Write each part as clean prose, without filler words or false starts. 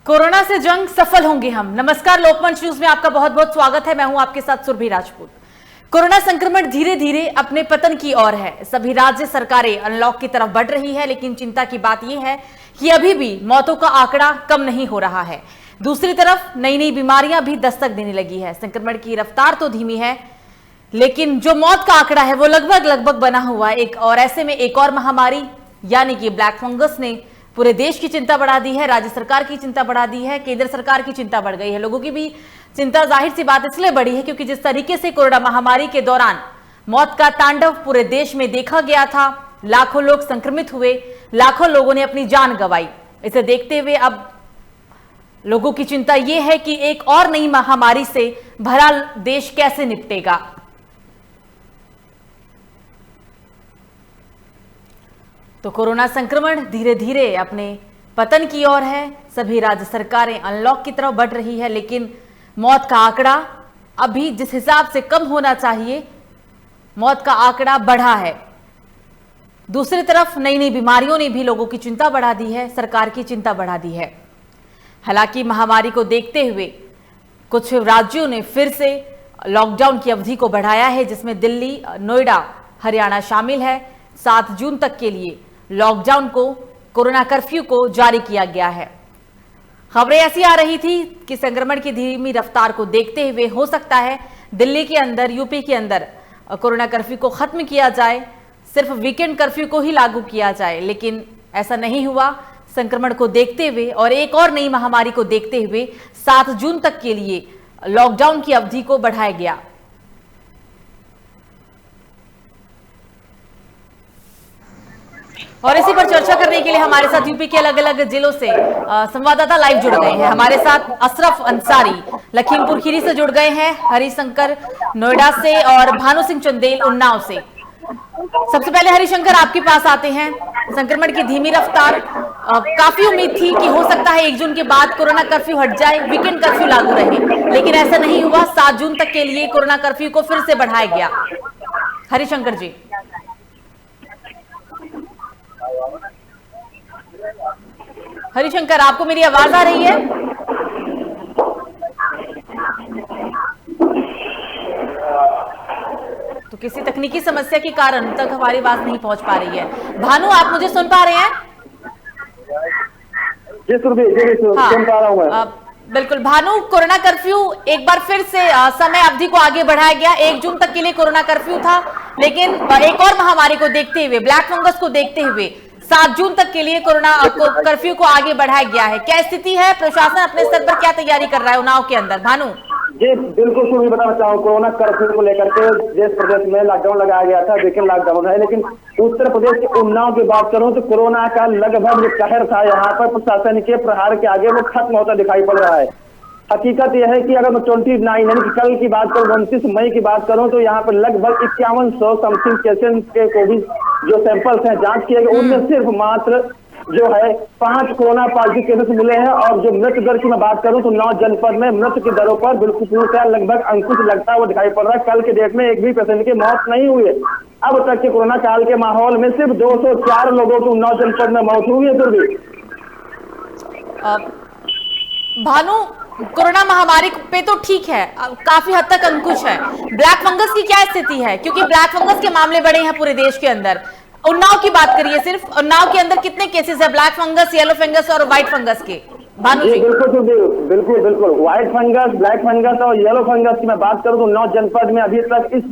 Corona से जंग सफल होंगे हम। नमस्कार, लोकमंच न्यूज में आपका बहुत बहुत स्वागत है। मैं हूं आपके साथ सुरभि राजपूत। कोरोना संक्रमण धीरे धीरे अपने पतन की ओर है। सभी राज्य सरकारें अनलॉक की तरफ बढ़ रही है, लेकिन चिंता की बात यह है कि अभी भी मौतों का आंकड़ा कम नहीं हो रहा है। दूसरी तरफ नई नई बीमारियां भी दस्तक देने लगी है। संक्रमण की रफ्तार तो धीमी है, लेकिन जो मौत का आंकड़ा है वो लगभग बना हुआ है। और ऐसे में एक और महामारी यानी कि ब्लैक फंगस ने पूरे देश की चिंता बढ़ा दी है, राज्य सरकार की चिंता बढ़ा दी है, केंद्र सरकार की चिंता बढ़ गई है। लोगों की भी चिंता जाहिर सी बात इसलिए बढ़ी है क्योंकि जिस तरीके से कोरोना महामारी के दौरान मौत का तांडव पूरे देश में देखा गया था, लाखों लोग संक्रमित हुए, लाखों लोगों ने अपनी जान गंवाई। इसे देखते हुए अब लोगों की चिंता यह है कि एक और नई महामारी से भरा देश कैसे निपटेगा। तो कोरोना संक्रमण धीरे धीरे अपने पतन की ओर है। सभी राज्य सरकारें अनलॉक की तरफ बढ़ रही है, लेकिन मौत का आंकड़ा अभी जिस हिसाब से कम होना चाहिए, मौत का आंकड़ा बढ़ा है। दूसरी तरफ नई नई बीमारियों ने भी लोगों की चिंता बढ़ा दी है, सरकार की चिंता बढ़ा दी है। हालांकि महामारी को देखते हुए कुछ राज्यों ने फिर से लॉकडाउन की अवधि को बढ़ाया है, जिसमें दिल्ली, नोएडा, हरियाणा शामिल है। 7 जून तक के लिए लॉकडाउन को, कोरोना कर्फ्यू को जारी किया गया है। खबरें ऐसी आ रही थी कि संक्रमण की धीमी रफ्तार को देखते हुए हो सकता है दिल्ली के अंदर, यूपी के अंदर कोरोना कर्फ्यू को खत्म किया जाए, सिर्फ वीकेंड कर्फ्यू को ही लागू किया जाए, लेकिन ऐसा नहीं हुआ। संक्रमण को देखते हुए और एक और नई महामारी को देखते हुए 7 जून तक के लिए लॉकडाउन की अवधि को बढ़ाया गया। और इसी पर चर्चा करने के लिए हमारे साथ यूपी के अलग अलग जिलों से संवाददाता लाइव जुड़ गए हैं। हमारे साथ अशरफ अंसारी लखीमपुर खीरी से जुड़ गए हैं, हरिशंकर नोएडा से और भानु सिंह चंदेल उन्नाव से। सबसे पहले हरिशंकर, आपके पास आते हैं। संक्रमण की धीमी रफ्तार, काफी उम्मीद थी कि हो सकता है 1 जून के बाद कोरोना कर्फ्यू हट जाए, वीकेंड कर्फ्यू लागू रहे, लेकिन ऐसा नहीं हुआ। 7 जून तक के लिए कोरोना कर्फ्यू को फिर से बढ़ाया गया। हरिशंकर जी। हरिशंकर, आपको मेरी आवाज आ रही है? तो किसी तकनीकी समस्या के कारण तक हमारी आवाज नहीं पहुंच पा रही है। भानु, आप मुझे सुन पा रहे हैं? जी सुन पा रहा हूं मैं। बिल्कुल भानु, कोरोना कर्फ्यू एक बार फिर से समय अवधि को आगे बढ़ाया गया। 1 जून तक के लिए कोरोना कर्फ्यू था, लेकिन एक और महामारी को देखते हुए, ब्लैक फंगस को देखते हुए 7 जून तक के लिए कोरोना कर्फ्यू को आगे बढ़ाया गया है। क्या स्थिति है? प्रशासन अपने स्तर पर क्या तैयारी कर रहा है उन्नाव के अंदर? भानु जी बिल्कुल, सुन बताना चाहूँ, कोरोना कर्फ्यू को लेकर के देश प्रदेश में लॉकडाउन लगाया गया था, लेकिन लॉकडाउन है, लेकिन उत्तर प्रदेश के उन्नाव की बात करूं तो कोरोना का लगभग जो कहर था यहाँ पर प्रशासन के प्रहार के आगे वो खत्म होता दिखाई पड़ रहा है। हकीकत यह है कि अगर मैं 29 यानी कि कल की बात करूं, 29 मई की बात करूं, तो यहाँ पर लगभग 5100 समथिंग पेशेंट के कोविड जो सैंपल्स हैं जांच किए गए, उनमें सिर्फ मात्र जो है 5 कोरोना पॉजिटिव केसेस मिले हैं। और जो मृत्यु दर की मैं बात करूं तो 9 जनपद में मृत्यु की दरों पर बिल्कुल पूर्णतः लगभग अंकुश लगता हुआ दिखाई पड़ रहा है। कल के डेट में एक भी पेशेंट की मौत नहीं हुई है। अब तक के कोरोना काल के माहौल में सिर्फ 204 लोगों की 9 जनपद में मौत हुई है। फिर भी भानु, कोरोना महामारी पे तो ठीक है, काफी हद तक अंकुश है। ब्लैक फंगस की क्या स्थिति है? क्योंकि ब्लैक फंगस के मामले बढ़े हैं पूरे देश के अंदर। उन्नाव की बात करिए, सिर्फ उन्नाव के अंदर कितने केसेस है ब्लैक फंगस, येलो फंगस और व्हाइट फंगस के? भानु जी। बिल्कुल व्हाइट फंगस, ब्लैक फंगस और येलो फंगस की मैं बात करूं तो 9 जनपद में अभी तक इस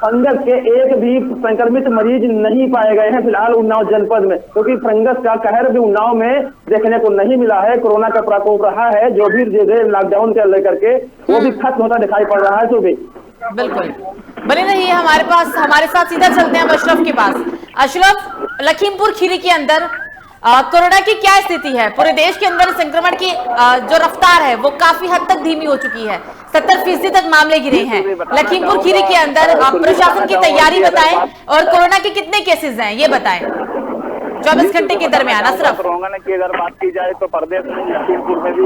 फंगस के एक भी संक्रमित मरीज नहीं पाए गए हैं फिलहाल उन्नाव जनपद में, क्योंकि फंगस का कहर भी उन्नाव में देखने को नहीं मिला है। कोरोना का प्रकोप रहा है, जो भी लॉकडाउन के लेकर के वो भी खत्म होता दिखाई पड़ रहा है। तो भी बिल्कुल बने रहिए हमारे पास, हमारे साथ सीधा चलते हैं अशरफ के पास। अशरफ, लखीमपुर खीरी के अंदर कोरोना की क्या स्थिति है? पूरे देश के अंदर संक्रमण की जो रफ्तार है वो काफी हद तक धीमी हो चुकी है, 70% तक मामले गिरे हैं। लखीमपुर खीरी के अंदर प्रशासन की तैयारी बताएं और कोरोना के कितने केसेस हैं ये बताएं 24 घंटे के दरमियान। अशरफ, कोरोना की अगर बात की जाए तो प्रदेश में लखीमपुर में भी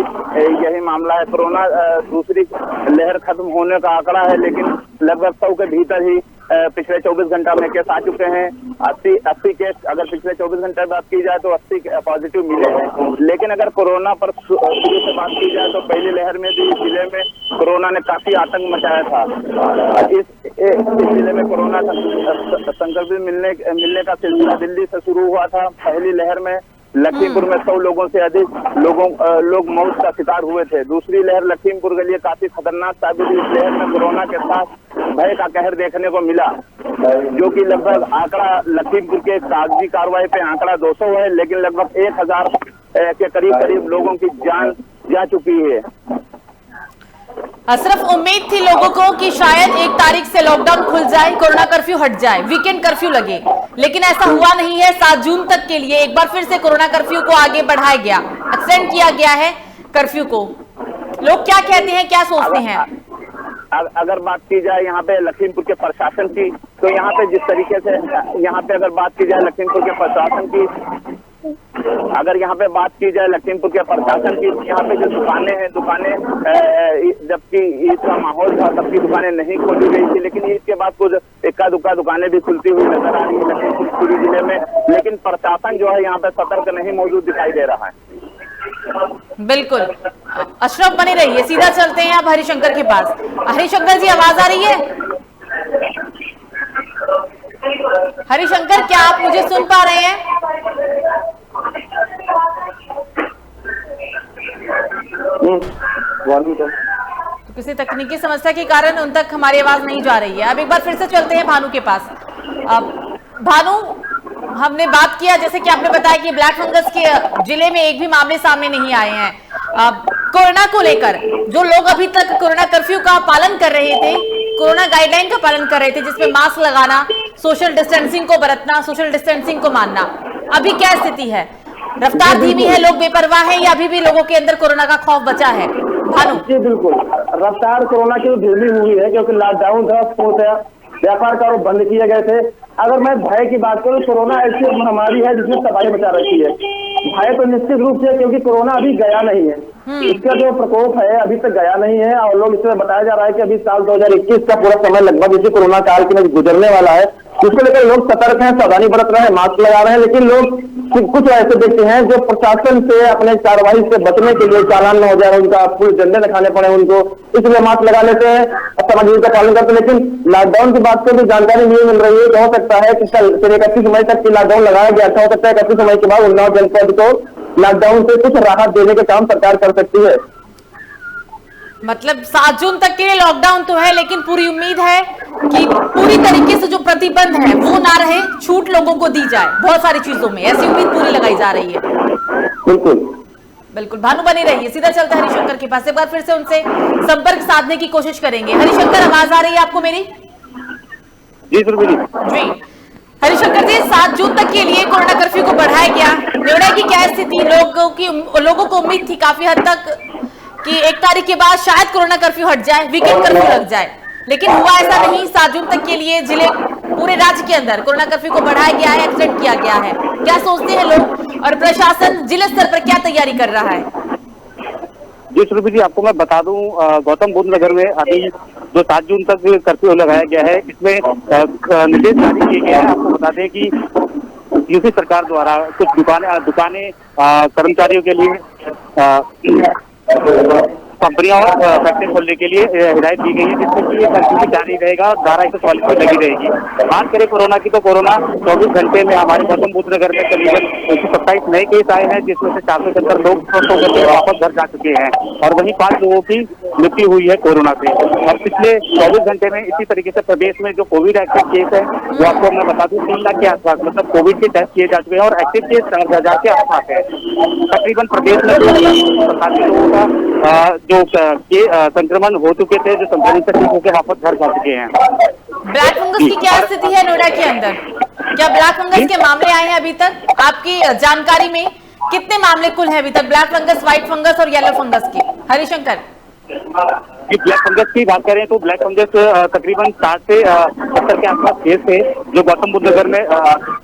यही मामला है। कोरोना दूसरी लहर खत्म होने का आंकड़ा है, लेकिन लगभग 100 के भीतर ही पिछले 24 घंटा में केस आ चुके हैं। 80 केस अगर पिछले 24 घंटे में बात की जाए तो 80 पॉजिटिव मिले हैं। लेकिन अगर कोरोना पर शुरू से बात की जाए तो पहली लहर में भी जिले में कोरोना ने काफी आतंक मचाया था। इस जिले में कोरोना संक्रमित मिलने का सिलसिला दिल्ली से शुरू हुआ था। पहली लहर में लखीमपुर में 100 लोगों से अधिक लोग मौत का शिकार हुए थे। दूसरी लहर लखीमपुर के लिए काफी खतरनाक साबित हुई। इस लहर में कोरोना के साथ भय का कहर देखने को मिला, जो कि लगभग आंकड़ा लखीमपुर के कागजी कार्रवाई पे आंकड़ा 200 है, लेकिन लगभग 1000 के करीब लोगों की जान जा चुकी है। अशरफ, उम्मीद थी लोगों को कि शायद 1 तारीख से लॉकडाउन खुल जाए, कोरोना कर्फ्यू हट जाए, वीकेंड कर्फ्यू लगे, लेकिन ऐसा हुआ नहीं है। 7 जून तक के लिए एक बार फिर से कोरोना कर्फ्यू को आगे बढ़ाया गया, एक्सटेंड किया गया है कर्फ्यू को। लोग क्या कहते हैं, क्या सोचते हैं? अगर बात की जाए यहाँ पे लखीमपुर के प्रशासन की, तो यहाँ पे जिस तरीके से यहाँ पे अगर बात की जाए लखीमपुर के प्रशासन की, अगर यहाँ पे बात की जाए लखीमपुर के प्रशासन की, यहाँ पे जो दुकानें जबकि ईद का माहौल था तब की दुकानें नहीं खोली गई थी, लेकिन ईद के बाद कुछ इक्का दुक्का दुकानें भी खुलती हुई नजर आ रही है लखीमपुर पूरी जिले में। लेकिन प्रशासन जो है यहाँ पे सतर्क नहीं मौजूद दिखाई दे रहा है। बिल्कुल, अशरफ बने रहिए। सीधा चलते हैं अब हरिशंकर के पास। हरिशंकर जी, आवाज आ रही है? हरिशंकर, क्या आप मुझे सुन पा रहे हैं? तो किसी तकनीकी समस्या के कारण उन तक हमारी आवाज नहीं जा रही है। अब एक बार फिर से चलते हैं भानु के पास। भानु, हमने बात किया, जैसे कि आपने बताया कि ब्लैक फंगस के जिले में एक भी मामले सामने नहीं आए हैं। कोरोना को लेकर जो लोग अभी तक कोरोना कर्फ्यू का पालन कर रहे थे, कोरोना गाइडलाइन का पालन कर रहे थे, जिसमें मास्क लगाना, सोशल डिस्टेंसिंग को बरतना, सोशल डिस्टेंसिंग को मानना, अभी क्या स्थिति है? रफ्तार धीमी है, लोग बेपरवाह हैं, या अभी भी लोगों के अंदर कोरोना का खौफ बचा है? भानु जी बिल्कुल, रफ्तार कोरोना की धीमी हुई है, क्योंकि लॉकडाउन था, व्यापार कार्य बंद किए गए थे। अगर मैं भय की बात करूं, कोरोना ऐसी महामारी है जिसने तबाही मचा रखी है। भय तो निश्चित रूप से, क्योंकि कोरोना अभी गया नहीं है, इसका जो प्रकोप है अभी तक गया नहीं है। और लोग इसमें बताया जा रहा है कि अभी साल 2021 का पूरा समय लगभग इसी कोरोना काल के में गुजरने वाला है। इसको लेकर लोग सतर्क हैं, सावधानी बरत रहे हैं, मास्क लगा रहे हैं। लेकिन लोग कुछ ऐसे देखते हैं जो प्रशासन से अपने कार्रवाई से बचने के लिए चालान न हो जाए, उनका पूरे डंडे न खाने पड़े उनको, इसलिए मास्क लगा लेते हैं और सामाजिक का पालन करते हैं। लेकिन लॉकडाउन की बात से भी जानकारी नहीं मिल रही है कि हो सकता है कि कल 31 मई तक की लॉकडाउन लगाया गया था, हो सकता है 31 मई के बाद उन्नाव जनपद को लॉकडाउन से कुछ राहत देने के काम सरकार कर सकती है। मतलब 7 जून तक के लिए लॉकडाउन तो है, लेकिन पूरी उम्मीद है कि पूरी तरीके से जो प्रतिबंध है वो ना रहे, छूट लोगों को दी जाए बहुत सारी चीजों में, ऐसी उम्मीद पूरी लगाई जा रही है। बिल्कुल, भानु बनी रहिए। सीधा चलते हरिशंकर के पास, एक बार फिर से उनसे संपर्क साधने की कोशिश करेंगे। हरिशंकर, आवाज आ रही है आपको मेरी? जी हरिशंकर जी, 7 जून तक के लिए कोरोना कर्फ्यू को बढ़ाया गया, निर्णय की क्या स्थिति? लोगों को उम्मीद थी काफी हद तक कि 1 तारीख के बाद शायद कोरोना कर्फ्यू हट जाए, वीकेंड कर्फ्यू लग जाए, लेकिन हुआ ऐसा नहीं। 7 जून तक के लिए जिले, पूरे राज्य के अंदर कोरोना कर्फ्यू को बढ़ाया गया है, एक्सटेंड किया गया है। क्या सोचते हैं लोग और प्रशासन जिला स्तर पर क्या तैयारी कर रहा है? जी श्रुति जी, आपको मैं बता दूं, गौतम बुद्ध नगर में अभी जो 7 जून तक कर्फ्यू लगाया गया है, इसमें निर्देश जारी किए गए हैं। आपको बता दें कि यूपी सरकार द्वारा कुछ दुकानें कर्मचारियों के लिए कंपनियां और फैक्ट्री खोलने के लिए हिदायत दी गई है, जिसमें कि ये कर्फ्यू जारी रहेगा, धारा 144 में लगी रहेगी। बात करें कोरोना की, तो कोरोना 24 घंटे में हमारे गौतम बुद्ध नगर में करीबन 127 नए केस आए हैं, जिसमें से 470 लोग स्वस्थ होकर के वापस घर जा चुके हैं और वहीं 5 लोगों की मृत्यु हुई है कोरोना से। और पिछले 24 घंटे में इसी तरीके से प्रदेश में जो कोविड एक्टिव केस है, वो आपको मैं बता दूं 3 लाख के आसपास, मतलब कोविड के टेस्ट किए जा चुके हैं और एक्टिव केस 4000 के आसपास है। तकरीबन प्रदेश में 287 लोगों का जो संक्रमण हो चुके थे, जो संक्रमित ठीक होकर वापस घर जा चुके हैं। ब्लैक फंगस की क्या स्थिति है नोएडा के अंदर? क्या ब्लैक फंगस के मामले आए हैं अभी तक? आपकी जानकारी में कितने मामले कुल हैं अभी तक, ब्लैक फंगस, व्हाइट फंगस और येलो फंगस के? हरिशंकर, कि ब्लैक फंगस की बात करें तो ब्लैक फंगस तकरीबन 60 से 70 के आसपास केस थे जो गौतम बुद्ध नगर में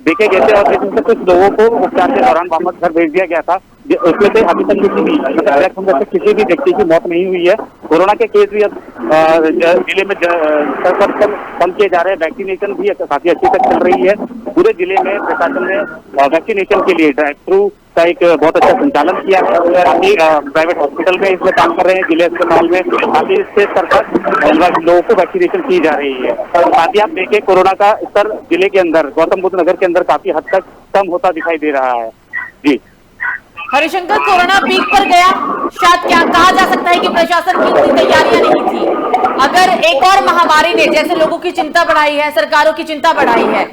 देखे गए थे, और जिसमें से कुछ लोगों को उपचार के दौरान वापस घर भेज दिया गया था। उसमें से अभी तक किसी भी ब्लैक फंगस से किसी भी व्यक्ति की मौत नहीं हुई है। कोरोना के केस भी अब जिले में कम किए जा रहे हैं। वैक्सीनेशन भी काफी अच्छी तक चल रही है। पूरे जिले में प्रशासन ने वैक्सीनेशन के लिए ड्राइव थ्रू का एक बहुत अच्छा संचालन किया है। काफी प्राइवेट हॉस्पिटल में इसमें काम कर रहे हैं, जिले अस्पताल में काफी स्तर पर लोगों को वैक्सीनेशन की जा रही है। साथ ही आप देखें कोरोना का स्तर जिले के अंदर, गौतम बुद्ध नगर के अंदर काफी हद तक कम होता दिखाई दे रहा है। जी हरिशंकर, कोरोना पीक पर गया, शायद क्या कहा जा सकता है कि प्रशासन की इतनी तैयारियां नहीं थी। अगर एक और महामारी ने जैसे लोगों की चिंता बढ़ाई है, सरकारों की चिंता बढ़ाई है,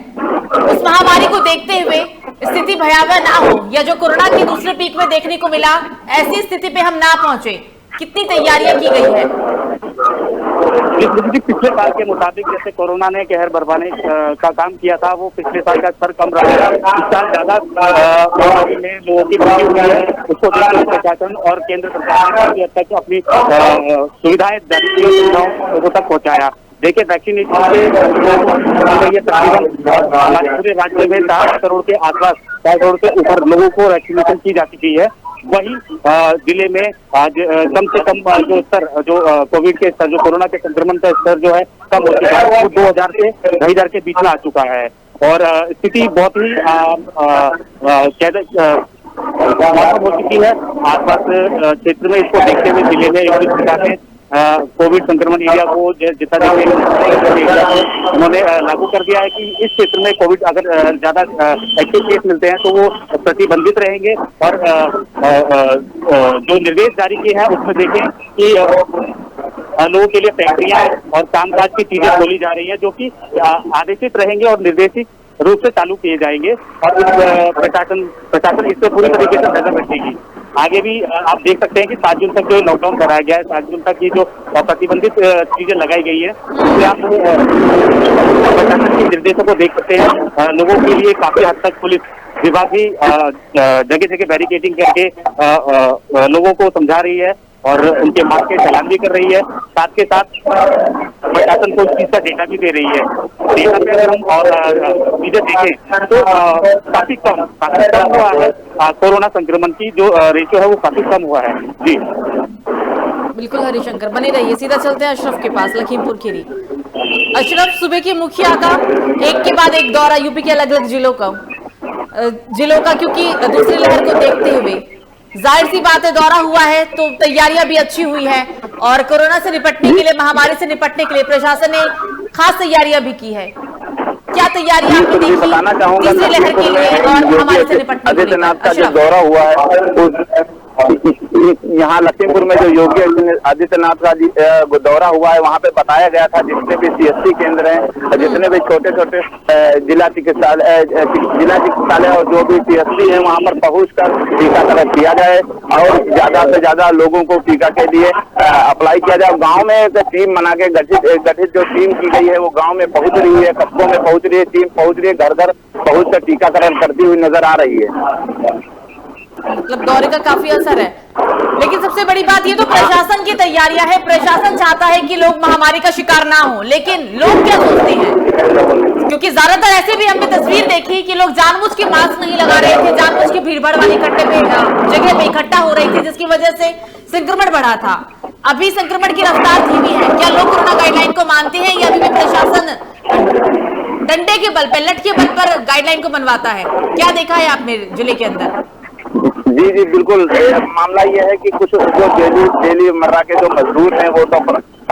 उस महामारी को देखते हुए स्थिति भयावह ना हो, या जो कोरोना के दूसरे पीक में देखने को मिला ऐसी स्थिति पे हम ना पहुंचे, कितनी तैयारियां की गई है? पिछले साल के मुताबिक जैसे कोरोना ने कहर बरपाने का काम किया था, वो पिछले साल का स्तर कम रहा है। इस साल ज्यादा में लोगों की मृत्यु हुई है, उसको देखकर प्रशासन और केंद्र सरकार ने काफी हद तक अपनी सुविधाएं लोगों तक पहुंचाया। देखिए वैक्सीनेशन के तकरीबन हमारे पूरे राज्य में 4 करोड़ के आसपास, 4 करोड़ के ऊपर लोगों को वैक्सीनेशन की जा चुकी है। वही जिले में आज कम से कम जो स्तर, जो कोविड के स्तर, जो कोरोना के संक्रमण का स्तर जो है कम हो चुका है, वो 2000 से 2000 के बीच में आ चुका है। और स्थिति बहुत ही हो चुकी है आसपास क्षेत्र में। इसको देखते हुए जिले में योगी सरकार ने कोविड संक्रमण एरिया को जितना उन्होंने लागू कर दिया है कि इस क्षेत्र में कोविड अगर ज्यादा एक्टिव केस मिलते हैं तो वो प्रतिबंधित रहेंगे। और जो निर्देश जारी किए हैं उसमें देखें कि लोगों के लिए फैक्ट्रियां और कामकाज की चीजें खोली जा रही हैं, जो कि आदेशित रहेंगे और निर्देशित रूप से चालू किए जाएंगे। और प्रशासन इस पर पूरी तरीके से नजर रखेगी। आगे भी आप देख सकते हैं कि 7 जून तक जो लॉकडाउन कराया गया है, 7 जून तक की जो प्रतिबंधित चीजें लगाई गई है, उससे आप प्रशासन के निर्देशों को देख सकते हैं। लोगों के लिए काफी हद तक पुलिस विभाग भी जगह जगह बैरिकेडिंग करके लोगों को समझा रही है और उनके मार्ग के चालान भी कर रही है। साथ के साथ प्रशासन को इस चीज का डेटा भी दे रही है। डेटा पे अगर हम और चीजें देखें तो काफी कम हुआ है कोरोना संक्रमण की जो रेशियो है वो काफी कम हुआ है। जी बिल्कुल हरिशंकर, बने रहिए। सीधा चलते हैं अशरफ के पास, लखीमपुर खीरी। अशरफ, सुबह की मुखिया का एक के बाद एक दौरा यूपी के अलग अलग जिलों का, क्योंकि दूसरी लहर को देखते हुए जाहिर सी बात है दौरा हुआ है तो तैयारियां भी अच्छी हुई है, और कोरोना से निपटने के लिए, महामारी से निपटने के लिए प्रशासन ने खास तैयारियां भी की है। क्या तैयारियां आपने देखी तीसरी लहर के लिए और महामारी से निपटने के लिए? आदित्यनाथ का जो दौरा हुआ है यहाँ लखीमपुर में, जो योगी आदित्यनाथ का दौरा हुआ है, वहाँ पे बताया गया था जितने भी CSC केंद्र हैं, जितने भी छोटे छोटे जिला चिकित्सालय और जो भी CSC है, वहाँ पर पहुंचकर टीकाकरण किया जाए और ज्यादा से ज्यादा लोगों को टीका के लिए अप्लाई किया जाए। गांव में एक टीम बना के गठित जो टीम की गई है वो गांव में पहुंच रही है, कस्बों में पहुंच रही है, टीम पहुंच रही है, घर घर पहुंच कर टीकाकरण करती हुई नजर आ रही है। मतलब दौरे का काफी असर है, लेकिन सबसे बड़ी बात ये तो प्रशासन की तैयारियां है। प्रशासन चाहता है कि लोग महामारी का शिकार ना हो, लेकिन लोग क्या सोचते हैं, क्योंकि ज्यादातर ऐसे भी हमने तस्वीर देखी कि लोग जानबूझ के मास्क नहीं लगा रहे थे, जानबूझ के भीड़भाड़ वाले जगह पे इकट्ठा हो रही थी, जिसकी वजह से संक्रमण बढ़ा था। अभी संक्रमण की रफ्तार धीमी है। क्या लोग कोरोना गाइडलाइन को मानते हैं या अभी भी प्रशासन डंडे के बल पे, लठ के बल पर गाइडलाइन को मनवाता है? क्या देखा है आपने जिले के अंदर? जी बिल्कुल, मामला ये है कि कुछ जो डेली मर्रा के जो मजदूर हैं वो तो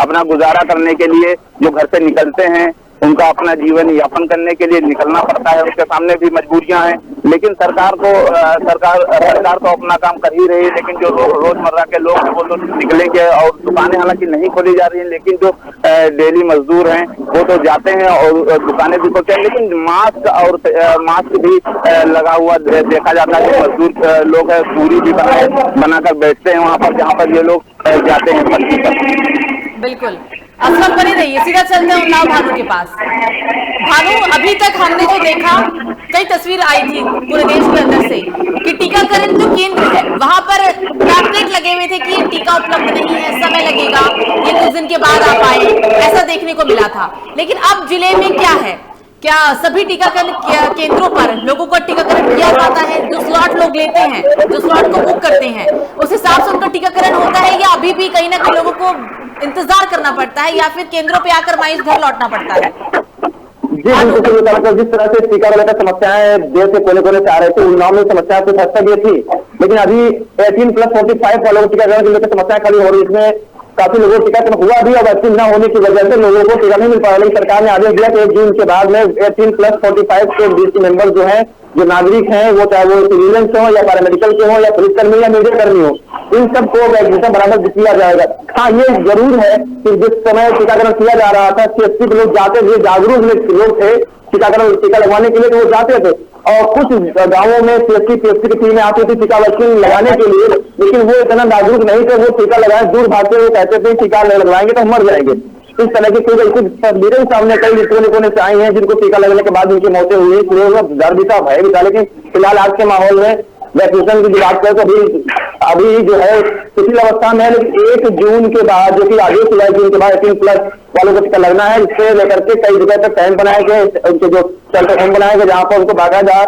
अपना गुजारा करने के लिए जो घर से निकलते हैं, उनका अपना जीवन यापन करने के लिए निकलना पड़ता है, उसके सामने भी मजबूरियां हैं। लेकिन सरकार तो अपना काम कर ही रही है, लेकिन जो रोजमर्रा के लोग हैं वो तो निकलेंगे। और दुकानें हालांकि नहीं खोली जा रही हैं, लेकिन जो डेली मजदूर हैं वो तो जाते हैं और दुकानें भी खोलते हैं, लेकिन मास्क भी लगा हुआ देखा जाता है। मजदूर लोग है दूरी भी बनाकर बैठते हैं वहाँ पर जहाँ पर ये लोग जाते हैं पट्टी पर। बिल्कुल, असलम बनी रहिए। सीधा चलते हैं उन्नाव भानु के पास। भानु, अभी तक हमने जो देखा, कई तस्वीर आई थी पूरे देश के अंदर से कि टीकाकरण जो केंद्र है वहां पर पैम्पलेट लगे हुए थे कि ये टीका उपलब्ध नहीं है, समय लगेगा, ये कुछ दिन के बाद आप आए, ऐसा देखने को मिला था। लेकिन अब जिले में क्या है, क्या सभी टीकाकरण केंद्रों पर लोगों का टीकाकरण किया जाता है? जो स्लॉट लोग लेते हैं, जो स्लॉट को बुक करते हैं, उस हिसाब से उनका टीकाकरण होता है या अभी भी कहीं ना कहीं लोगों को इंतजार करना पड़ता है या फिर केंद्रों पे आकर मायूस घर लौटना पड़ता है? जी बिल्कुल, जिस तरह से टीका वगैरह समस्याएं देश के कोने कोने से आ रहे थे, उन्नाव में समस्या कुछ हद तक ये थी, लेकिन अभी 18+45 वालों को टीकाकरण के लेकर समस्या खड़ी हो रही है। इसमें काफी लोगों को टीकाकरण हुआ भी और वैक्सीन न होने की वजह से लोगों को टीका नहीं मिल पा रहा। लेकिन सरकार ने आदेश दिया कि 1 जून के बाद में 18+45 के बीच मेंबर जो है, जो नागरिक हैं, वो चाहे वो सिविलियंस हो या पैरामेडिकल के हो या पुलिसकर्मी या मीडिया कर्मी हो, इन सबको वैक्सीनेशन बराबर किया जाएगा। हाँ, ये जरूर है कि जिस समय टीकाकरण किया जा रहा था, 60 लोग जाते थे, जागरूक लोग थे टीकाकरण, टीका लगवाने के लिए, तो वो जाते थे और कुछ गांवों में पीएससी की टीमें आती थी टीका वैक्सीन लगाने के लिए, लेकिन वो इतना जागरूक नहीं थे, वो टीका लगाए दूर भागते हुए कहते थे टीका लगवाएंगे तो मर जाएंगे। इस तरह की कुछ तस्वीरें सामने कई कोने कोने से आई हैं जिनको टीका लगने के बाद उनकी मौतें हुई, इसलिए डर भी था, भय भी था। लेकिन फिलहाल आज के माहौल में वैक्सीनेशन की बात करें तो अभी जो है शिथिल अवस्था में है। लेकिन 1 जून के बाद, जो कि आदेश हुआ है, जून के बाद 18+ वालों को टीका लगना है, इससे लेकर के कई जगह तक कैंप बनाए गए, उनके जो शेल्टर होम बनाए गए, जहाँ पर उनको बाकायदा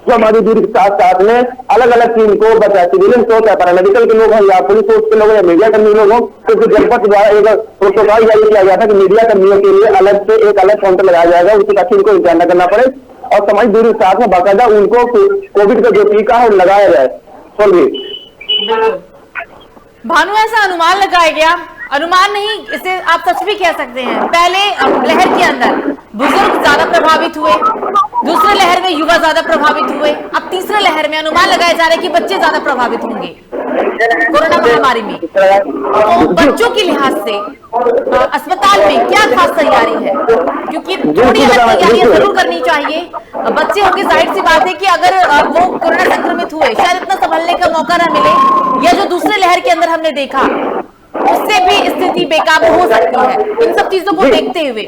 हमारी दूरी के साथ साथ में अलग अलग टीम को बचाए, सिविलियंस हो, चाहे पैरामेडिकल के लोग हों या पुलिस फोर्स के लोग या मीडिया कर्मी लोग हों, क्योंकि जनपद द्वारा एक प्रोटोकॉल जारी किया गया था कि मीडिया कर्मियों के लिए अलग से एक अलग काउंटर लगाया जाएगा, उससे ताकि उनको इंतजार न करना पड़े और सामाजिक दूरी के साथ में बाकायदा उनको कोविड का जो टीका है लगाया जाए। भानु, ऐसा अनुमान लगाया गया, अनुमान नहीं, इसे आप सच भी कह सकते हैं, पहले लहर के अंदर बुजुर्ग ज्यादा प्रभावित हुए, दूसरे लहर में युवा ज्यादा प्रभावित हुए, अब तीसरे लहर में अनुमान लगाया जा रहा है कि बच्चे ज्यादा प्रभावित होंगे कोरोना महामारी में। तो बच्चों के लिहाज से अस्पताल में क्या खास तैयारी है? क्योंकि थोड़ी अलग तैयारियां जरूर करनी चाहिए। बच्चे होंगे, जाहिर सी बात है कि अगर वो कोरोना संक्रमित हुए, शायद इतना संभलने का मौका न मिले, या जो दूसरे लहर के अंदर हमने देखा उससे भी स्थिति बेकाबू हो सकती है। इन सब चीजों को देखते हुए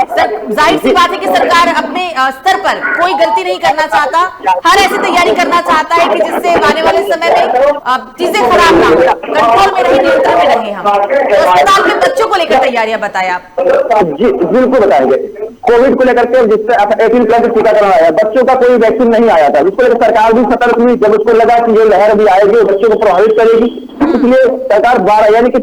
जाहिर सी बात है कि सरकार अपने स्तर पर कोई गलती नहीं करना चाहता, हर ऐसी तैयारी करना चाहता है कि जिससे आने वाले समय में चीजें खराब ना हो, कंट्रोल में रहे, नियंत्रण में रहे। हम तो अस्पताल में बच्चों को लेकर तैयारियां बताएं आप। जी बिल्कुल बताएंगे। कोविड को लेकर के जिससे 18+ टीकाकरण आया, बच्चों का कोई वैक्सीन नहीं आया था, जिसको लेकर सरकार भी सतर्क हुई। जब उसको लगा कि ये लहर भी आएगी, बच्चों को प्रभावित करेगी, इसलिए सरकार 12 यानी कि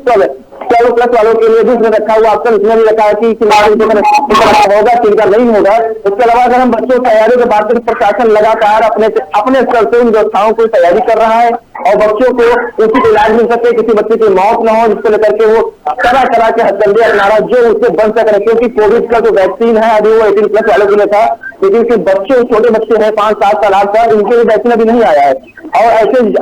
12+ वालों के लिए भी उसने रखा हुआ ऑप्शन, इसमें भी रखा है कि होगा, टीका नहीं होगा। इसके अलावा अगर हम बच्चों की तैयारी की बात करें, प्रशासन लगातार अपने स्तर से उन व्यवस्थाओं की तैयारी कर रहा है और बच्चों को उचित इलाज मिल सके, किसी बच्चे की मौत न हो, जिसको लेकर के वो तरह के हथकंडे अपना रहा है जो उससे बन सके। क्योंकि कोविड का जो वैक्सीन है अभी वो 18+ वालों के लिए था, लेकिन बच्चे, छोटे बच्चे हैं 5, 7 साल, 8 साल, इनके भी वैक्सीन अभी नहीं आया है। और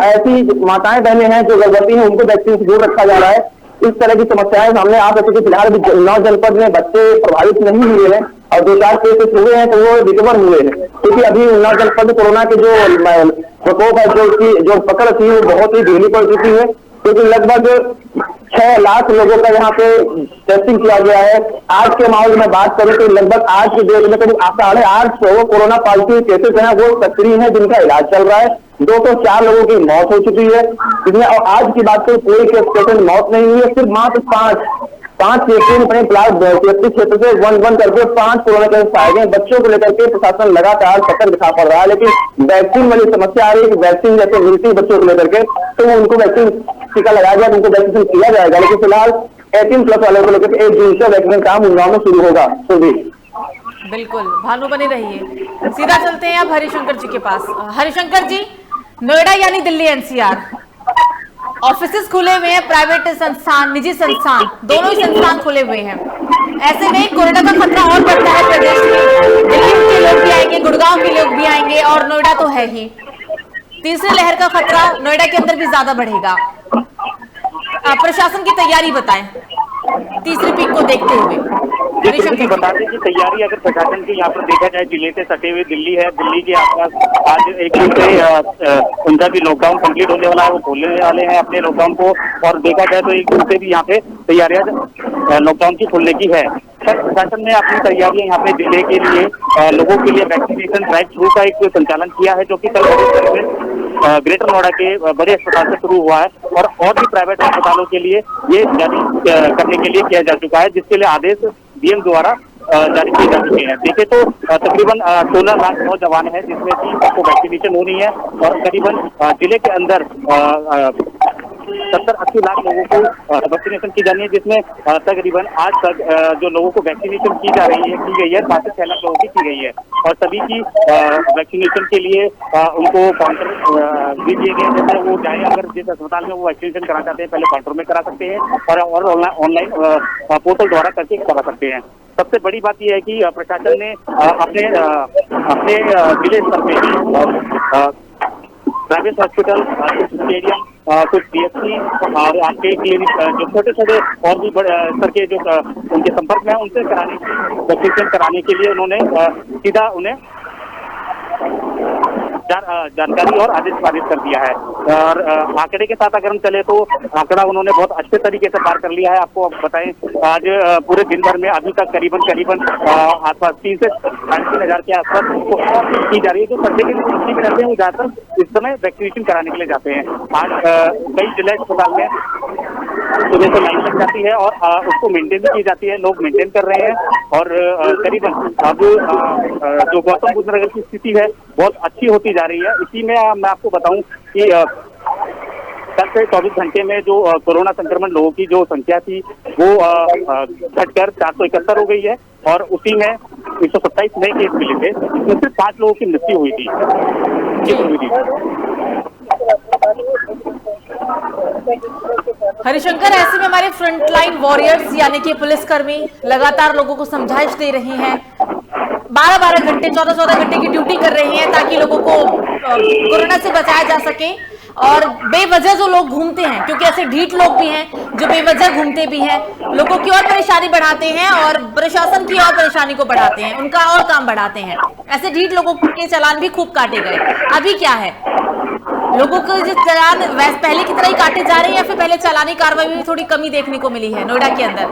ऐसी माताएं बहनें हैं जो गर्भवती हैं, उनको वैक्सीन से दूर रखा जा रहा है। इस तरह की समस्याएं सामने आ सकती है। फिलहाल उन्नाव जनपद में बच्चे प्रभावित नहीं हुए हैं और 2-4 केसेस हुए हैं तो वो रिकवर हुए हैं, क्योंकि अभी उन्नाव जनपद में कोरोना के जो प्रकोप है, जो पकड़ थी, वो बहुत ही ढीली पड़ चुकी है, क्योंकि लगभग 6 लाख लोगों का यहाँ पे टेस्टिंग किया गया है। आज के माहौल में बात करें तो लगभग आज के डेट में करीब 850 कोरोना पॉजिटिव केसेस हैं, वो सक्रिय हैं, जिनका इलाज चल रहा है। 204 लोगों की मौत हो चुकी है इसमें, और आज की बात करें कोई पेशेंट मौत नहीं हुई है, सिर्फ मात्र 5 व्यक्ति अपने क्षेत्र से 1 करके 5 कोरोना केस पाए गए। बच्चों को लेकर के प्रशासन लगातार सतर्क दिखा पड़ रहा है, लेकिन वैक्सीन वाली समस्या आ रही है कि वैक्सीन जैसे मिलती है बच्चों को लेकर के, तो उनको वैक्सीन टीका लगाया जाए, उनको वैक्सीन किया जाएगा। लेकिन फिलहाल 18+ वालों को लेकर 1 जून से वैक्सीन काम उन्नाव में शुरू होगा। बिल्कुल, भानु बने रहिए। सीधा चलते हैं अब हरिशंकर जी के पास। हरिशंकर जी, नोएडा यानी दिल्ली एनसीआर, ऑफिसेस खुले हुए हैं, प्राइवेट संस्थान, निजी संस्थान, दोनों ही संस्थान खुले हुए हैं। ऐसे में कोरोना का खतरा और बढ़ता है प्रदेश में। दिल्ली के लोग भी आएंगे, गुड़गांव के लोग भी आएंगे और नोएडा तो है ही। तीसरी लहर का खतरा नोएडा के अंदर भी ज्यादा बढ़ेगा। प्रशासन की तैयारी बताएं तीसरी पीक को देखते हुए। बता दें कि तैयारी अगर प्रशासन की यहाँ पर देखा जाए, जिले से सटे हुए दिल्ली है, दिल्ली के आसपास आज 1 जून से उनका भी लॉकडाउन कंप्लीट होने वाला है, वो खोलने वाले हैं अपने लॉकडाउन को, और देखा जाए तो 1 जून से भी यहाँ पे तैयारियां लॉकडाउन की खुलने की है। सर, प्रशासन ने अपनी तैयारियां यहाँ पे जिले के लिए लोगों के लिए वैक्सीनेशन ड्राइव थ्रू का एक संचालन किया है, जो कि कल ग्रेटर नोएडा के बड़े अस्पताल से शुरू हुआ है और भी प्राइवेट अस्पतालों के लिए ये जारी करने के लिए किया जा चुका है, जिसके लिए आदेश डीएम द्वारा जारी किए जा चुके हैं। देखे तो तकरीबन 16 लाख नौजवान है जिसमें कि सबको वैक्सीनेशन होनी है और करीबन जिले के अंदर 70-80 लाख लोगों को वैक्सीनेशन की जानी है, जिसमें तकरीबन आज तक जो लोगों को वैक्सीनेशन की गई है 6 लाख लोगों की गई है और सभी की वैक्सीनेशन के लिए उनको काउंटर भी दिए गए, जैसे वो चाहे अगर जिस अस्पताल में वो वैक्सीनेशन कराना चाहते हैं पहले काउंटर में करा सकते हैं और ऑनलाइन पोर्टल द्वारा करके करा सकते हैं। सबसे बड़ी बात यह है कि प्रशासन ने अपने जिले स्तर पे प्राइवेट हॉस्पिटल, कुछ स्टेडियम, कुछ पीएचसी और आपके क्लिनिक जो छोटे छोटे और भी बड़े स्तर के जो उनके संपर्क में है उनसे वैक्सीनेशन कराने के लिए उन्होंने सीधा उन्हें जानकारी और आदेश पारित कर दिया है। और आंकड़े के साथ अगर हम चले तो आंकड़ा उन्होंने बहुत अच्छे तरीके से पार कर लिया है। आपको बताएं, आज पूरे दिन भर में अभी तक करीबन आसपास 3 से 3.5 हजार के आसपास की जा रही है। जो सर्टिफिकेट में रहते हैं वो ज्यादातर इस समय वैक्सीनेशन कराने के लिए जाते हैं। आज कई जिला अस्पताल में सुबह से लाइन लग जाती है और उसको मेंटेन भी की जाती है, लोग मेंटेन कर रहे हैं और करीबन अब जो गौतम बुद्ध नगर की स्थिति है बहुत अच्छी होती जा रही है। इसी में मैं आपको बताऊं कि कल से 24 घंटे में जो कोरोना संक्रमण लोगों की जो संख्या थी वो घटकर 471 हो गई है और उसी में 127 नए केस मिले थे, जिसमें सिर्फ 5 लोगों की मृत्यु हुई थी। हरिशंकर, ऐसे में हमारे फ्रंटलाइन वॉरियर्स यानी कि पुलिसकर्मी लगातार लोगों को समझाइश दे रहे हैं, 12-12 घंटे 14-14 घंटे की ड्यूटी कर रही हैं ताकि लोगों को कोरोना से बचाया जा सके। और बेवजह जो लोग घूमते हैं, क्योंकि ऐसे ढीठ लोग भी हैं जो बेवजह घूमते भी हैं, लोगों की और परेशानी बढ़ाते हैं और प्रशासन की और परेशानी को बढ़ाते हैं, उनका और काम बढ़ाते हैं, ऐसे ढीठ लोगों के चालान भी खूब काटे गए। अभी क्या है, लोगों को जो चालान वैसे पहले की तरह ही काटे जा रहे हैं या फिर पहले चालानी कार्रवाई में भी थोड़ी कमी देखने को मिली है नोएडा के अंदर?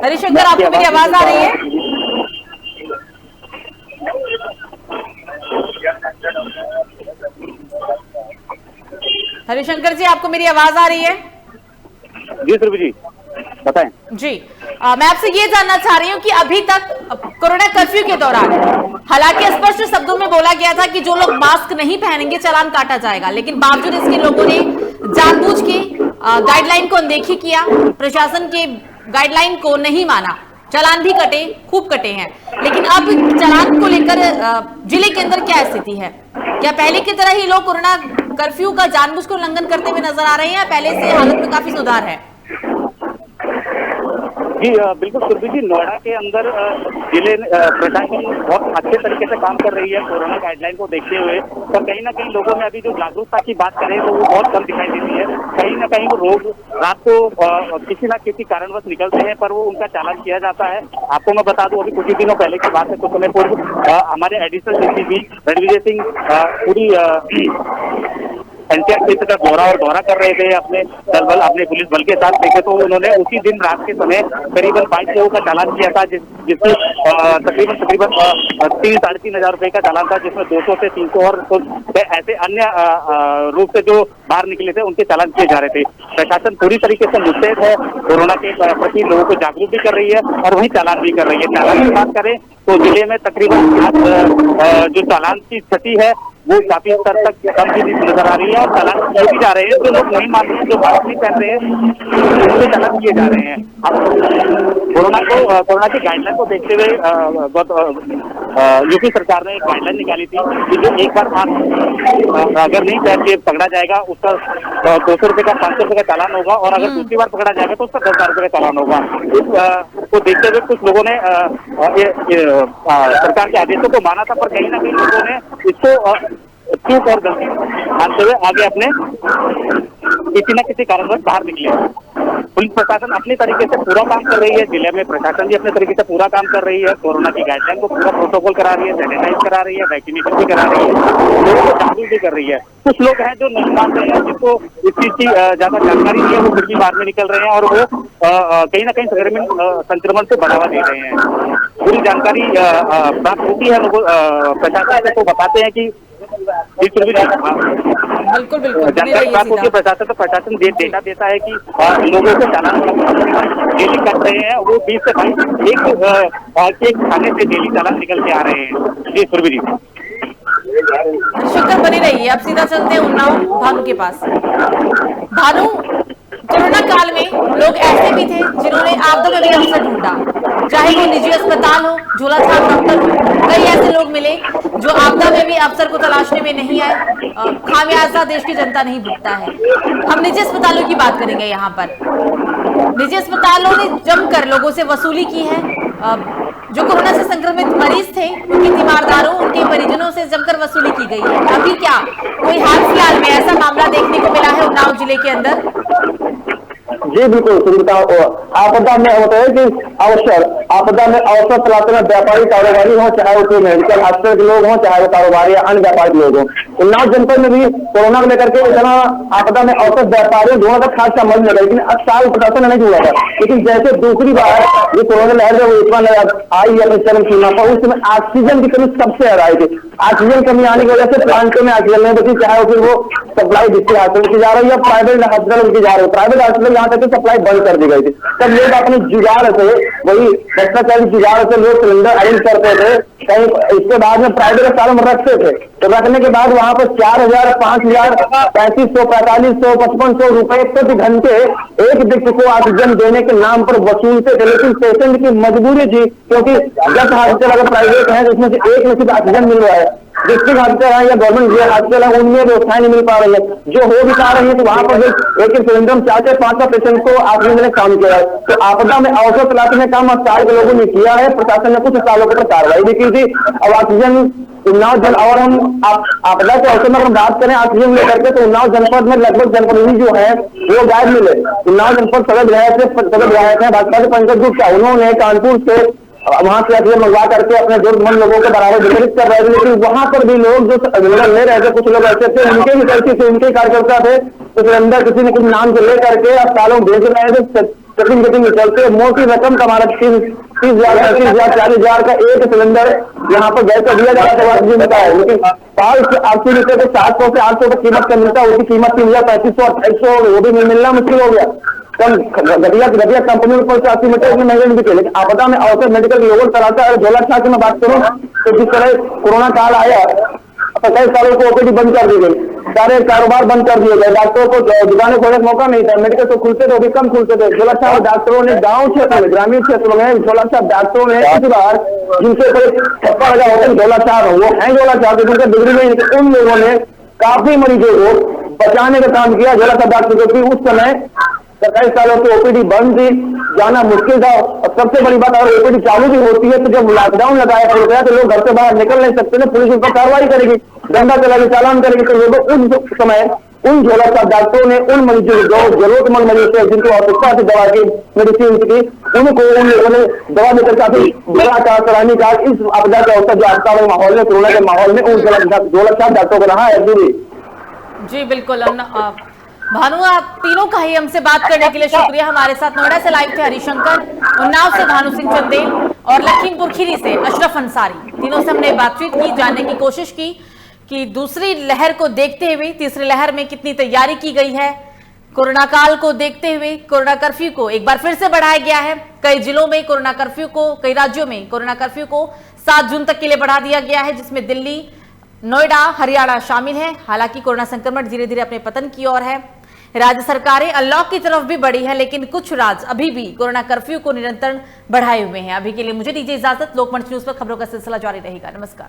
हरिशंकर, आपको मेरी आवाज आ रही है? हरिशंकर जी, आपको मेरी आवाज आ रही है? जी सुरभि जी, बताएं। जी, मैं आपसे ये जानना चाह रही हूँ कि अभी तक कोरोना कर्फ्यू के दौरान हालांकि स्पष्ट शब्दों में बोला गया था कि जो लोग मास्क नहीं पहनेंगे चालान काटा जाएगा, लेकिन बावजूद इसके लोगों ने जानबूझ के गाइडलाइन को अनदेखी किया, प्रशासन के गाइडलाइन को नहीं माना, चालान भी कटे, खूब कटे हैं। लेकिन अब चालान को लेकर जिले के अंदर क्या स्थिति है? क्या पहले की तरह ही लोग कोरोना कर्फ्यू का जानबूझकर उल्लंघन करते हुए नजर आ रहे हैं, पहले से हालत में काफी सुधार है? जी बिल्कुल सुरभि जी, नोएडा के अंदर जिले प्रशासन बहुत अच्छे तरीके से काम कर रही है कोरोना गाइडलाइन को देखते हुए। पर कहीं ना कहीं लोगों में अभी जो जागरूकता की बात करें तो वो बहुत कम दिखाई देती है। कहीं ना कहीं वो लोग रात को किसी ना किसी कारणवश निकलते हैं पर वो उनका चालान किया जाता है। आपको मैं बता दूं, अभी कुछ ही दिनों पहले की बात है, कुछ समय पूर्व हमारे एडिशनल डीसीपी रणविजय सिंह पूरी एनसीआर क्षेत्र का दौरा कर रहे थे अपने अपने पुलिस बल के साथ। देखे तो उन्होंने उसी दिन रात के समय करीबन 22 लोगों का चालान किया था, जिसमें तकरीबन 3-3.5 हजार रुपए का चालान था, जिसमें 200 से 300 और ऐसे अन्य रूप से जो बाहर निकले थे उनके चालान किए जा रहे थे। प्रशासन पूरी तरीके से मुस्तैद है, कोरोना के प्रति लोगों को जागरूक भी कर रही है और वही चालान भी कर रही है। चालान की बात करें तो जिले में तकरीबन जो चालान की स्थिति है वो काफी स्तर तक कम की नजर आ रही है और चालान किए भी जा रहे हैं। जो लोग नहीं मान रहे हैं, जो मास्क नहीं पहन रहे हैं, उनके चालान किए जा रहे हैं। अब कोरोना की गाइडलाइन को देखते हुए यूपी सरकार ने एक गाइडलाइन निकाली थी कि जो एक बार मास्क अगर नहीं पहन के पकड़ा जाएगा उसका 200 रुपए का 500 रुपए का चालान होगा और अगर दूसरी बार पकड़ा जाएगा तो उसका 10,000 रुपए का चालान होगा। इसको देखते हुए कुछ लोगों ने सरकार के आदेशों को माना था, पर कहीं ना कहीं लोगों ने इसको चूक और गलती मानते हुए आगे अपने किसी न किसी कारणवश बाहर निकले। पुलिस प्रशासन अपने तरीके से पूरा काम कर रही है, जिले में प्रशासन भी अपने तरीके से पूरा काम कर रही है, कोरोना की गाइडलाइन को पूरा प्रोटोकॉल करा रही है, सैनिटाइज करा रही है, वैक्सीनेशन भी करा रही है, लोगों को जागरूक भी कर रही है। कुछ लोग हैं जो नहीं मान रहे हैं, जिसको इस चीज की ज्यादा जानकारी नहीं है, वो फिर भी बाहर में निकल रहे हैं और वो कहीं ना कहीं संक्रमण को बढ़ावा दे रहे हैं। पूरी जानकारी प्राप्त होती है लोगों प्रशासन को बताते हैं कि बिल्कुल बिल्कुल जानकारी प्राप्त होती है प्रशासन, तो प्रशासन डेटा देता है कि लोगों को चालान डेली कर रहे हैं, वो 20 से 22 एक थाने से डेली चालान निकल के आ रहे हैं। जी सुरभि जी, शुक्र बनी रही है। अब सीधा चलते हैं उन्नाव भानु के पास। भानु, कोरोना काल में लोग ऐसे भी थे जिन्होंने आपदा में भी अवसर ढूंढा, चाहे वो निजी अस्पताल हो, झोला छाप डॉक्टर हो, कई ऐसे लोग मिले जो आपदा में भी अवसर को तलाशने में नहीं आए। खामियाजा देश की जनता नहीं भुगता है। हम निजी अस्पतालों की बात करेंगे। यहाँ पर निजी अस्पतालों ने जमकर लोगों से वसूली की है। जो कोरोना से संक्रमित मरीज थे उनके तीमारदारों, उनके परिजनों से जमकर वसूली की गई है। अभी क्या कोई हाल फिलहाल में ऐसा मामला देखने को मिला है उन्नाव जिले के अंदर? जी बिल्कुल सुनीता, आपदा में होता है कि आपदा में अवसर तलाशने में व्यापारी कारोबारी हो, चाहे वो कोई मेडिकल हॉस्पिटल के लोग हों, चाहे वो कारोबारी या अन्य व्यापारिक लोग हों। उन्नाव जनपद में भी कोरोना को लेकर के इतना आपदा में अवसर व्यापारियों दोनों का खास संबंध लगा, लेकिन अब साल प्रशासन नहीं जुड़ा था। लेकिन जैसे दूसरी बार ये कोरोना लहर जब इतना आई है चरम सीमा पर, उस समय ऑक्सीजन की कमी सबसे ज्यादा आई थी। ऑक्सीजन कमी आने की वजह से प्लांटों में ऑक्सीजन नहीं बची, चाहे फिर वो सप्लाई डिस्ट्रिक्ट हॉस्पिटल की जा रही है या प्राइवेट हॉस्पिटल की जा रही है। प्राइवेट हॉस्पिटल यहाँ तक सप्लाई बंद कर दी गई थी। तब लोग अपने जुगाड़ से, वही भ्रष्टाचारी जुगाड़ से लोग सिलेंडर अरेंज करते थे, कहीं इसके बाद में प्राइवेट अस्पताल में रखते थे। तो रखने के बाद वहां पर 4,000, 5,000, 3,500, 4,500, 5,500 रुपए प्रति घंटे एक व्यक्ति को ऑक्सीजन देने के नाम पर वसूलते थे। लेकिन पेशेंट की मजबूरी थी, क्योंकि 10 हॉस्पिटल अगर प्राइवेट है तो उसमें से एक में सिर्फ ऑक्सीजन मिल रहा है। डिस्ट्रिक्ट हॉस्पिटल है या गवर्नमेंट हॉस्पिटल है, उनमें व्यवस्थाएं नहीं मिल पा रही है। जो हो भी पा रही है तो वहां पर एक सिलेंडर में 4-5 पेशेंट को ऑक्सीजन ने काम किया है। तो आपदा में अवसर तलाशने का काम अस्पताल के लोगों ने किया है। प्रशासन ने कुछ अस्पतालों पर कार्रवाई भी की थी। अब ऑक्सीजन उन्नाव जन और हम आपदा के अवसर में बात करें ऑक्सीजन लेकर के, तो उन्नाव जनपद में लगभग जनप्रतिनिधि जो है वो गायब मिले। उन्नाव जनपद सदर विधायक है भाजपा के पंकज गुप्ता, उन्होंने कानपुर से वहां से ऑक्सीजन मंगवा करके अपने जरूरतमंद लोगों को बराबर वितरित कर रहे थे। लेकिन वहां पर भी लोग जो सिलेंडर ले रहे थे, कुछ लोग ऐसे थे, उनके भी गलती थे, उनके कार्यकर्ता थे, तो सिलेंडर किसी न किसी नाम से लेकर के अस्पतालों भेज रहे थे। चेकिंग में चलते मोटी रकम का हमारा 30,000, 35,000, 40,000 का एक सिलेंडर यहाँ पर गैस का दिया जाता है। लेकिन 580 रुपए से 700 से 800 तक कीमत का मिलता है, उसकी कीमत 3,000, 3,500, 2,500 वो भी मिलना मुश्किल हो गया। कल घटिया कंपनियों पर 80 मीटर में महंगे भी थे। लेकिन आपदा में अवसर मेडिकल लोगों चलाता है। झोला छाप की मैं बात करूँ तो जिस तरह कोरोना काल आया, 27 सालों को ओपीडी बंद कर दी गई, सारे कारोबार बंद कर दिए गए, डॉक्टरों को दुकानें खोलने का मौका नहीं था, मेडिकल तो खुलते थे, वो भी कम खुलते थे। झोला छाप डॉक्टरों ने गाँव क्षेत्र में, ग्रामीण क्षेत्र में झोला छाप डॉक्टरों ने इस बार जिनके ऊपर ठप्पा लगा होता है झोला छाप, वो है झोला छाप, जिनका डिग्री नहीं, उन लोगों ने काफी मरीजों को बचाने का काम किया झोला छाप डॉक्टर, क्योंकि उस समय 27 सालों की ओपीडी बंद थी, जाना मुश्किल था। और सबसे बड़ी बात, अगर ओपीडी चालू भी होती है तो जब लॉकडाउन लगाया गया तो लोग घर से बाहर निकल नहीं सकते थे, पुलिस उन पर कार्रवाई करेगी, डंडा चलाएगी, चालान करेगी। तो लोगों उस समय उन झोला छाप डॉक्टरों ने उन मरीजों जो जरूरतमंद मरीज थे, जिनको आवश्यकता थी दवा की, मेडिसिन की, उनको उन लोगों ने दवा देकर काफी बड़ा काम कराने का इस आपदा के अवसर जो आपदा के माहौल में, कोरोना के माहौल में उन झोला छाप डॉक्टरों को रहा है। जी बिल्कुल। भानु, आप तीनों का ही हमसे बात करने के लिए शुक्रिया। हमारे साथ नोएडा से लाइव थे हरिशंकर, उन्नाव से भानु सिंह चंदेल और लखीमपुर खीरी से अशरफ अंसारी। तीनों से हमने बातचीत की, जानने की कोशिश की कि दूसरी लहर को देखते हुए तीसरी लहर में कितनी तैयारी की गई है। कोरोना काल को देखते हुए कोरोना कर्फ्यू को एक बार फिर से बढ़ाया गया है। कई जिलों में कोरोना कर्फ्यू को, कई राज्यों में कोरोना कर्फ्यू को 7 जून तक के लिए बढ़ा दिया गया है, जिसमें दिल्ली, नोएडा, हरियाणा शामिल है। हालांकि कोरोना संक्रमण धीरे धीरे अपने पतन की ओर है। राज्य सरकारें अनलॉक की तरफ भी बढ़ी है, लेकिन कुछ राज्य अभी भी कोरोना कर्फ्यू को निरंतर बढ़ाए हुए हैं। अभी के लिए मुझे दीजिए इजाजत। लोकमंच न्यूज पर खबरों का सिलसिला जारी रहेगा। नमस्कार।